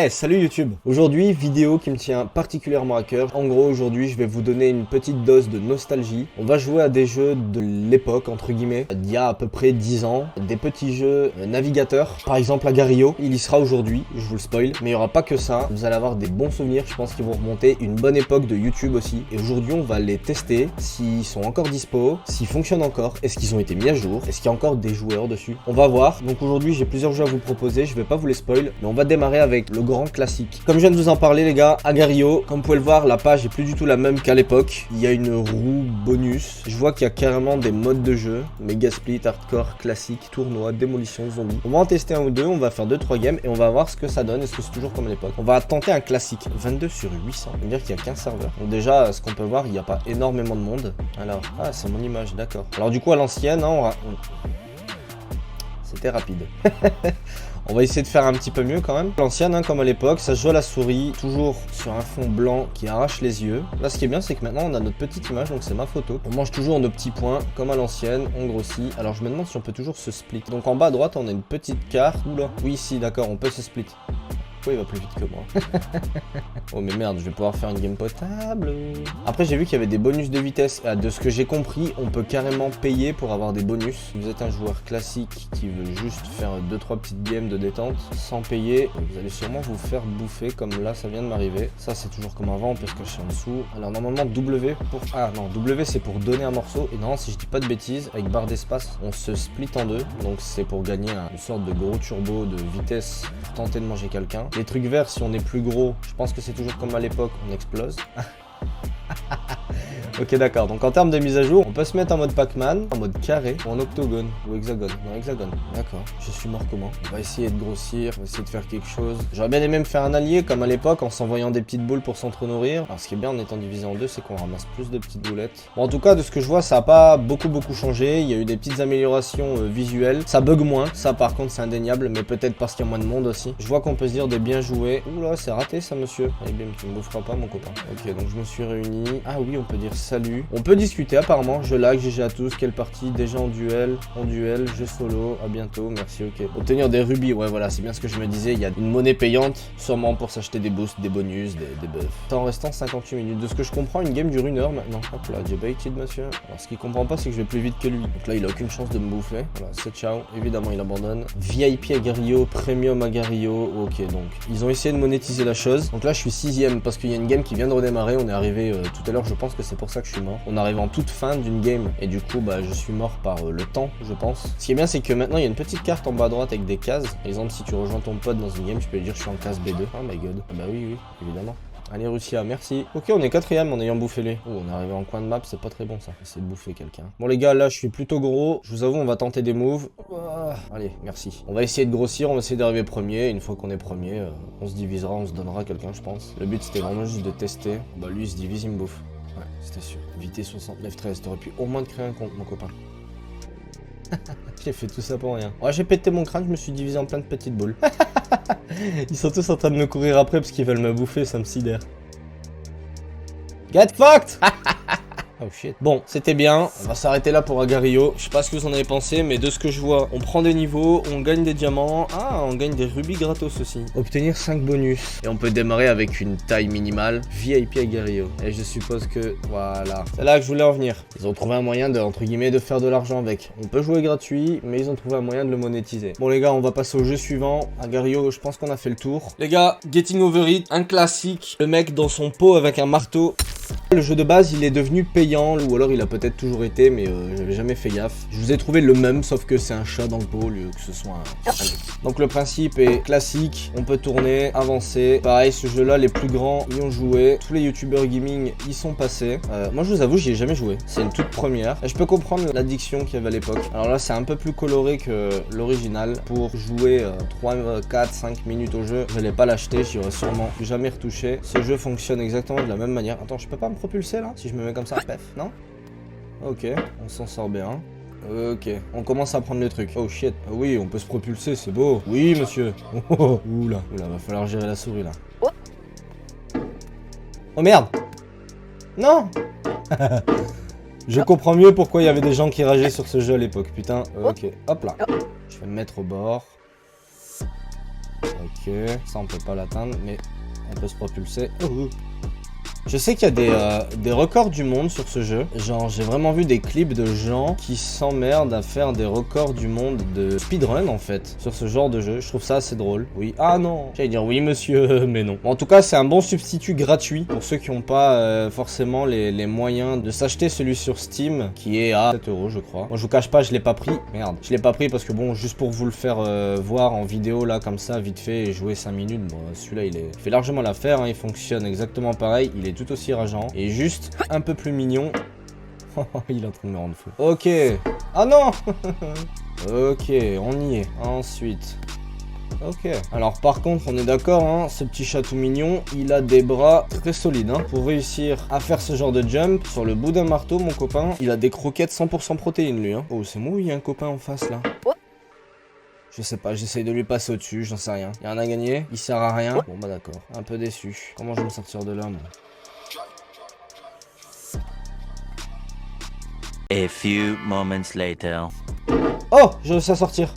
Salut YouTube! Aujourd'hui, vidéo qui me tient particulièrement à cœur. En gros, aujourd'hui, je vais vous donner une petite dose de nostalgie. On va jouer à des jeux de l'époque, entre guillemets, d'il y a à peu près 10 ans. Des petits jeux navigateurs. Par exemple, Agario, il y sera aujourd'hui, je vous le spoil. Mais il n'y aura pas que ça. Vous allez avoir des bons souvenirs, je pense qu'ils vont remonter une bonne époque de YouTube aussi. Et aujourd'hui, on va les tester, s'ils sont encore dispo, s'ils fonctionnent encore, est-ce qu'ils ont été mis à jour, est-ce qu'il y a encore des joueurs dessus. On va voir. Donc aujourd'hui, j'ai plusieurs jeux à vous proposer, je vais pas vous les spoil, mais on va démarrer avec le grand classique. Comme je viens de vous en parler les gars, Agario, comme vous pouvez le voir, la page est plus du tout la même qu'à l'époque. Il y a une roue bonus. Je vois qu'il y a carrément des modes de jeu. Méga split, hardcore, classique, tournoi, démolition, zombie. On va en tester un ou deux, on va faire 2-3 games et on va voir ce que ça donne. Est-ce que c'est toujours comme à l'époque? On va tenter un classique. 22 sur 800. Ça veut dire qu'il y a 15 serveurs. Donc déjà, ce qu'on peut voir, il n'y a pas énormément de monde. Alors, ah, c'est mon image, d'accord. Alors du coup, à l'ancienne, hein, c'était rapide. On va essayer de faire un petit peu mieux quand même. L'ancienne, hein, comme à l'époque, ça se joue à la souris, toujours sur un fond blanc qui arrache les yeux. Là, ce qui est bien, c'est que maintenant, on a notre petite image, donc c'est ma photo. On mange toujours nos petits points, comme à l'ancienne, on grossit. Alors, je me demande si on peut toujours se split. Donc, en bas à droite, on a une petite carte. Oula, oui, si, d'accord, on peut se split. Pourquoi il va plus vite que moi? Oh mais merde, je vais pouvoir faire une game potable. Après j'ai vu qu'il y avait des bonus de vitesse. De ce que j'ai compris, on peut carrément payer pour avoir des bonus. Si vous êtes un joueur classique qui veut juste faire 2-3 petites games de détente sans payer, vous allez sûrement vous faire bouffer comme là ça vient de m'arriver. Ça c'est toujours comme avant, on peut se cacher en dessous. Alors normalement W pour... Ah non, W c'est pour donner un morceau. Et non, si je dis pas de bêtises, avec barre d'espace, on se split en deux. Donc c'est pour gagner une sorte de gros turbo de vitesse pour tenter de manger quelqu'un. Les trucs verts, si on est plus gros, je pense que c'est toujours comme à l'époque, on explose. Ok d'accord, donc en termes de mise à jour, on peut se mettre en mode Pac-Man, en mode carré, ou en octogone, ou hexagone. Non, hexagone, d'accord. Je suis mort comment? On va essayer de grossir, on va essayer de faire quelque chose. J'aurais bien aimé me faire un allié, comme à l'époque, en s'envoyant des petites boules pour s'entre-nourrir. Alors ce qui est bien en étant divisé en deux, c'est qu'on ramasse plus de petites boulettes. Bon, en tout cas, de ce que je vois, ça n'a pas beaucoup changé. Il y a eu des petites améliorations visuelles. Ça bug moins, ça par contre c'est indéniable, mais peut-être parce qu'il y a moins de monde aussi. Je vois qu'on peut se dire des bien joués. Oula, c'est raté ça monsieur. Allez bien, tu me boufferas pas mon copain. Ok, donc je me suis réuni. Ah oui, on peut dire salut. On peut discuter apparemment, je lag, GG à tous, quelle partie, déjà en duel, jeu solo, à bientôt, merci, ok. Obtenir des rubis, ouais voilà, c'est bien ce que je me disais, il y a une monnaie payante, sûrement pour s'acheter des boosts, des bonus, des buffs. En restant 58 minutes, de ce que je comprends, une game dure 1 heure maintenant. Hop là, j'ai baited monsieur. Alors ce qu'il comprend pas, c'est que je vais plus vite que lui. Donc là, il a aucune chance de me bouffer. Voilà, c'est ciao, évidemment il abandonne. VIP Agario, Premium Agario, ok, donc ils ont essayé de monétiser la chose. Donc là, je suis 6ème parce qu'il y a une game qui vient de redémarrer, on est arrivé tout à l'heure, je pense que c'est pour ça que je suis mort. On arrive en toute fin d'une game et du coup bah je suis mort par le temps je pense. Ce qui est bien c'est que maintenant il y a une petite carte en bas à droite avec des cases. Par exemple si tu rejoins ton pote dans une game tu peux lui dire je suis en case B2. Oh my god. Ah bah oui évidemment. Allez Russia, merci. Ok on est 4ème en ayant bouffé les. Oh on est arrivé en coin de map, c'est pas très bon ça. Essayer de bouffer quelqu'un. Bon les gars là je suis plutôt gros. Je vous avoue on va tenter des moves. Allez merci. On va essayer de grossir, on va essayer d'arriver premier. Une fois qu'on est premier, on se divisera, on se donnera quelqu'un je pense. Le but c'était vraiment juste de tester. Bah lui il se divise, il me bouffe. Ouais, c'était sûr. Vitesse 69-13, t'aurais pu au moins te créer un compte, mon copain. J'ai fait tout ça pour rien. Ouais, j'ai pété mon crâne, je me suis divisé en plein de petites boules. Ils sont tous en train de me courir après parce qu'ils veulent me bouffer, ça me sidère. Get fucked! Oh shit. Bon, c'était bien. On va s'arrêter là pour Agario. Je sais pas ce que vous en avez pensé, mais de ce que je vois, on prend des niveaux, on gagne des diamants. Ah, on gagne des rubis gratos aussi. Obtenir 5 bonus. Et on peut démarrer avec une taille minimale. VIP Agario. Et je suppose que, voilà. C'est là que je voulais en venir. Ils ont trouvé un moyen de, entre guillemets, de faire de l'argent avec. On peut jouer gratuit, mais ils ont trouvé un moyen de le monétiser. Bon les gars, on va passer au jeu suivant. Agario, je pense qu'on a fait le tour. Les gars, Getting Over It, un classique. Le mec dans son pot avec un marteau. Le jeu de base, il est devenu payant, ou alors il a peut-être toujours été, mais j'avais jamais fait gaffe. Je vous ai trouvé le même, sauf que c'est un chat dans le pot, au lieu que ce soit un... Donc le principe est classique, on peut tourner, avancer. Pareil, ce jeu-là, les plus grands y ont joué. Tous les youtubeurs gaming y sont passés. Moi, je vous avoue, j'y ai jamais joué. C'est une toute première. Et je peux comprendre l'addiction qu'il y avait à l'époque. Alors là, c'est un peu plus coloré que l'original. Pour jouer 3, 4, 5 minutes au jeu, je n'allais pas l'acheter, j'y aurais sûrement jamais retouché. Ce jeu fonctionne exactement de la même manière. Attends, je peux pas me propulser là? Si je me mets comme ça, pef, non? Ok, on s'en sort bien. Ok, on commence à prendre le truc. Oh shit, oui, on peut se propulser, c'est beau. Oui, monsieur. Oula, va falloir gérer la souris là. Oh merde. Non. Je comprends mieux pourquoi il y avait des gens qui rageaient sur ce jeu à l'époque, putain. Ok, hop là. Je vais me mettre au bord. Ok, ça on peut pas l'atteindre, mais on peut se propulser. Je sais qu'il y a des records du monde sur ce jeu. Genre, j'ai vraiment vu des clips de gens qui s'emmerdent à faire des records du monde de speedrun, en fait, sur ce genre de jeu. Je trouve ça assez drôle. Oui. Ah non. J'allais dire oui, monsieur, mais non. En tout cas, c'est un bon substitut gratuit pour ceux qui n'ont pas forcément les moyens de s'acheter celui sur Steam, qui est à 7 €, je crois. Moi, je vous cache pas, je l'ai pas pris. Merde. Je l'ai pas pris parce que bon, juste pour vous le faire voir en vidéo, là, comme ça, vite fait, et jouer 5 minutes, bon, celui-là, il fait largement l'affaire, hein. Il fonctionne exactement pareil. Il est tout aussi rageant et juste un peu plus mignon. Il est en train de me rendre fou. Ok. Ah non. Ok, on y est. Ensuite. Ok. Alors par contre, on est d'accord, hein, ce petit chat tout mignon, il a des bras très solides. Hein, pour réussir à faire ce genre de jump sur le bout d'un marteau, mon copain, il a des croquettes 100% protéines, lui. Hein. Oh, c'est moi ou il y a un copain en face, là? Je sais pas, j'essaye de lui passer au-dessus, j'en sais rien. Il y en a gagné, il sert à rien. Bon bah d'accord, un peu déçu. Comment je vais me sortir de là, moi? A few moments later. Oh, j'ai réussi à sortir.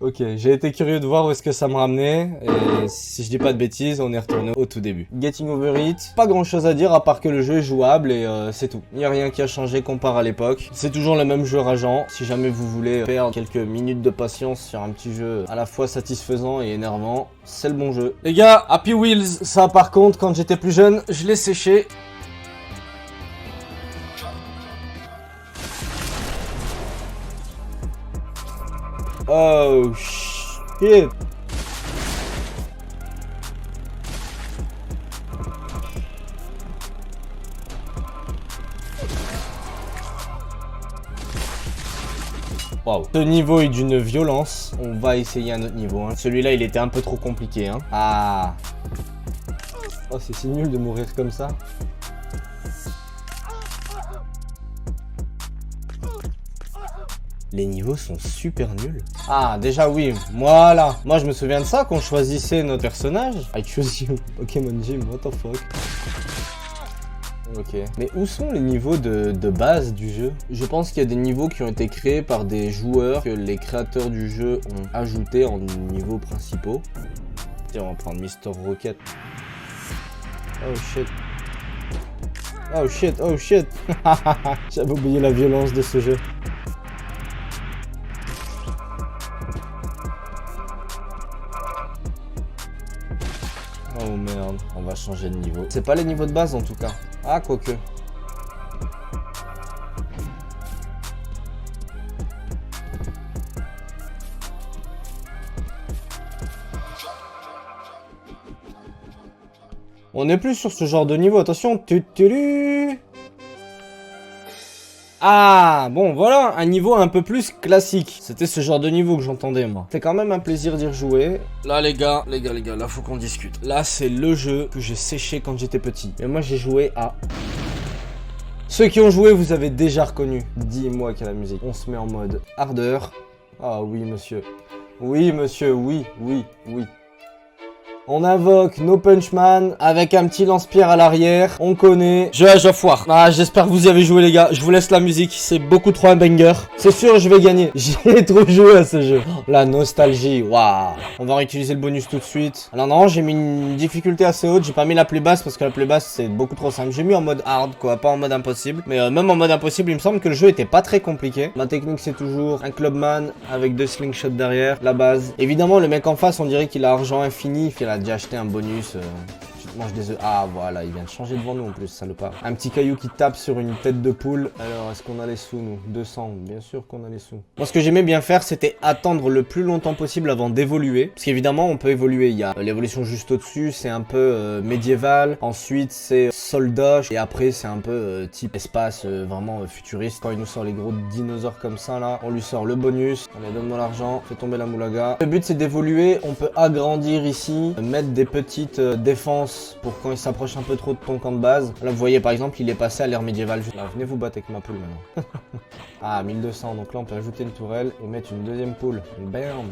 Ok, j'ai été curieux de voir où est-ce que ça me ramenait, et si je dis pas de bêtises, on est retourné au tout début. Getting Over It, pas grand chose à dire à part que le jeu est jouable et c'est tout. Il n'y a rien qui a changé comparé à l'époque. C'est toujours le même jeu rageant, si jamais vous voulez perdre quelques minutes de patience sur un petit jeu à la fois satisfaisant et énervant, c'est le bon jeu. Les gars, Happy Wheels, ça par contre, quand j'étais plus jeune, je l'ai séché. Oh shit. Waouh. Ce niveau est d'une violence. On va essayer un autre niveau. Hein. Celui-là, il était un peu trop compliqué. Hein. Ah. Oh, c'est si nul de mourir comme ça. Les niveaux sont super nuls. Ah, déjà oui, voilà. Moi, je me souviens de ça quand on choisissait notre personnage. I choose you. Pokémon Gym, what the fuck. Ok. Mais où sont les niveaux de base du jeu? Je pense qu'il y a des niveaux qui ont été créés par des joueurs que les créateurs du jeu ont ajoutés en niveaux principaux. Tiens, on va prendre Mr. Rocket. Oh shit. Oh shit, oh shit. J'avais oublié la violence de ce jeu. Oh merde, on va changer de niveau. C'est pas les niveaux de base en tout cas. Ah, quoique. On n'est plus sur ce genre de niveau, attention. Ah, bon, voilà, un niveau un peu plus classique. C'était ce genre de niveau que j'entendais, moi. C'est quand même un plaisir d'y rejouer. Là, les gars, là, faut qu'on discute. Là, c'est le jeu que j'ai séché quand j'étais petit. Et moi, j'ai joué à... Ceux qui ont joué, vous avez déjà reconnu. Dis-moi qu'il y a la musique. On se met en mode ardeur. Ah oui, monsieur. Oui, monsieur, oui. On invoque No Punch Man avec un petit lance-pierre à l'arrière. On connaît. Jeu Age of War. Ah, j'espère que vous y avez joué, les gars. Je vous laisse la musique. C'est beaucoup trop un banger. C'est sûr, je vais gagner. J'ai trop joué à ce jeu. La nostalgie. Waouh. On va réutiliser le bonus tout de suite. Alors non, j'ai mis une difficulté assez haute. J'ai pas mis la plus basse parce que la plus basse, c'est beaucoup trop simple. J'ai mis en mode hard, quoi. Pas en mode impossible. Mais même en mode impossible, il me semble que le jeu était pas très compliqué. Ma technique, c'est toujours un clubman avec 2 slingshots derrière. La base. Évidemment, le mec en face, on dirait qu'il a argent infini. Il a déjà acheté un bonus. Tu te manges des œufs. Ah voilà, il vient de changer devant nous en plus, salopard. Un petit caillou qui tape sur une tête de poule. Alors, est-ce qu'on a les sous, nous? 200, bien sûr qu'on a les sous. Moi, ce que j'aimais bien faire, c'était attendre le plus longtemps possible avant d'évoluer. Parce qu'évidemment, on peut évoluer. Il y a l'évolution juste au-dessus, c'est un peu médiéval. Ensuite, c'est soldat. Et après, c'est un peu type espace, vraiment futuriste. Quand il nous sort les gros dinosaures comme ça, là, on lui sort le bonus. Allez, donne-moi l'argent, fais tomber la moulaga. Le but, c'est d'évoluer. On peut agrandir ici, mettre des petites défenses pour quand il s'approche un peu trop de ton camp de base. Là, vous voyez, par exemple, il est passé à l'ère médiévale. Là, venez vous battre avec ma poule maintenant. Ah, 1200. Donc là, on peut ajouter une tourelle et mettre une deuxième poule. Bam.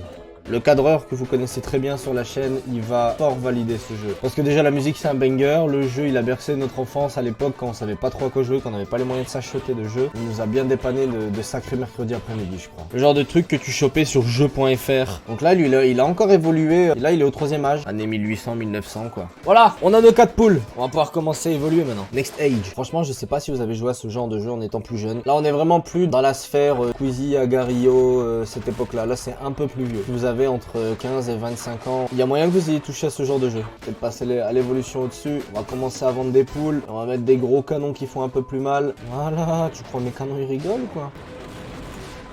Le cadreur que vous connaissez très bien sur la chaîne, il va fort valider ce jeu. Parce que déjà la musique c'est un banger, le jeu il a bercé notre enfance à l'époque quand on savait pas trop à quoi jouer, quand on n'avait pas les moyens de s'acheter de jeux. Il nous a bien dépanné de sacrés mercredis après-midi je crois. Le genre de truc que tu chopais sur jeu.fr. Donc là lui il a encore évolué, là il est au 3e âge, année 1800-1900 quoi. Voilà, on a nos 4 poules, on va pouvoir commencer à évoluer maintenant. Next age. Franchement je sais pas si vous avez joué à ce genre de jeu en étant plus jeune. Là on est vraiment plus dans la sphère Squeezie, Agario, cette époque là. Là c'est un peu plus vieux. Vous avez entre 15 et 25 ans. Il y a moyen que vous ayez touché à ce genre de jeu. Peut-être passer à l'évolution au-dessus. On va commencer à vendre des poules. On va mettre des gros canons qui font un peu plus mal. Voilà, tu crois mes canons ils rigolent ou quoi?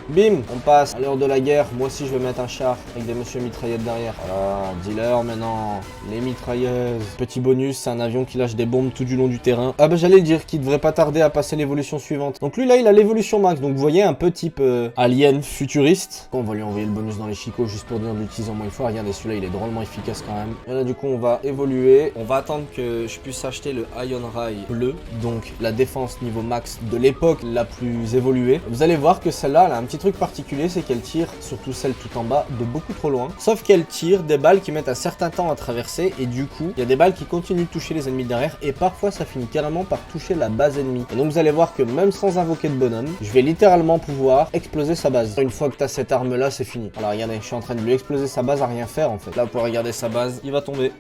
Bim, on passe à l'heure de la guerre. Moi aussi je vais mettre un char avec des messieurs mitraillettes derrière. Voilà, dealer maintenant. Les mitrailleuses. Petit bonus, c'est un avion qui lâche des bombes tout du long du terrain. Ah bah j'allais dire qu'il devrait pas tarder à passer l'évolution suivante. Donc lui là il a l'évolution max. Donc vous voyez un peu type alien futuriste. On va lui envoyer le bonus dans les chicots juste pour dire de l'utiliser en moins une fois. Regardez celui-là il est drôlement efficace quand même. Et là du coup on va évoluer. On va attendre que je puisse acheter le Ion Rai bleu. Donc la défense niveau max de l'époque la plus évoluée. Vous allez voir que celle-là elle a un petit truc particulier, c'est qu'elle tire, surtout celle tout en bas, de beaucoup trop loin. Sauf qu'elle tire des balles qui mettent un certain temps à traverser et du coup, il y a des balles qui continuent de toucher les ennemis derrière et parfois ça finit carrément par toucher la base ennemie. Et donc vous allez voir que même sans invoquer de bonhomme, je vais littéralement pouvoir exploser sa base. Une fois que tu as cette arme là, c'est fini. Alors regardez, je suis en train de lui exploser sa base à rien faire en fait. Là vous pouvez regarder sa base, il va tomber.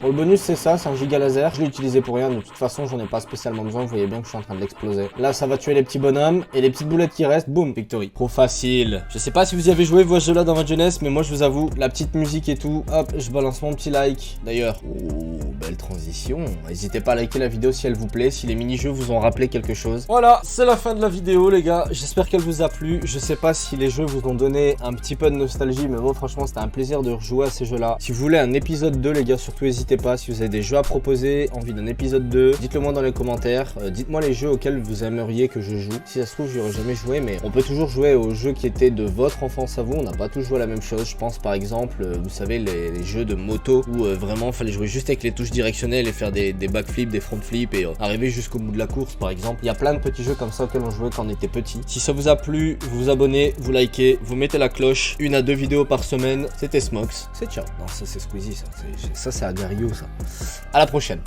Bon, le bonus c'est ça, c'est un giga laser. Je l'ai utilisé pour rien, de toute façon j'en ai pas spécialement besoin. Vous voyez bien que je suis en train de l'exploser. Là ça va tuer les petits bonhommes et les petites boulettes qui restent, boum, victory. Trop facile. Je sais pas si vous y avez joué vous à ce jeu là dans votre jeunesse, mais moi je vous avoue, la petite musique et tout, hop, je balance mon petit like. D'ailleurs, oh, belle transition. N'hésitez pas à liker la vidéo si elle vous plaît, si les mini-jeux vous ont rappelé quelque chose. Voilà, c'est la fin de la vidéo les gars. J'espère qu'elle vous a plu. Je sais pas si les jeux vous ont donné un petit peu de nostalgie, mais moi franchement c'était un plaisir de rejouer à ces jeux là. Si vous voulez un épisode 2 les gars, surtout n'hésitez pas. Si vous avez des jeux à proposer, envie d'un épisode 2, dites-le moi dans les commentaires. Dites-moi les jeux auxquels vous aimeriez que je joue. Si ça se trouve j'y aurais jamais joué, mais on peut toujours jouer aux jeux qui étaient de votre enfance à vous. On n'a pas tous joué à la même chose. Je pense par exemple, vous savez les jeux de moto où vraiment fallait jouer juste avec les touches directionnelles et faire des backflips, des front flips et arriver jusqu'au bout de la course par exemple. Il y a plein de petits jeux comme ça auxquels on jouait quand on était petit. Si ça vous a plu, vous vous abonnez, vous likez, vous mettez la cloche. 1 à 2 vidéos par semaine. C'était Smox. C'est ciao. Non ça c'est Squeezie ça. Ça c'est Agario ça. À la prochaine.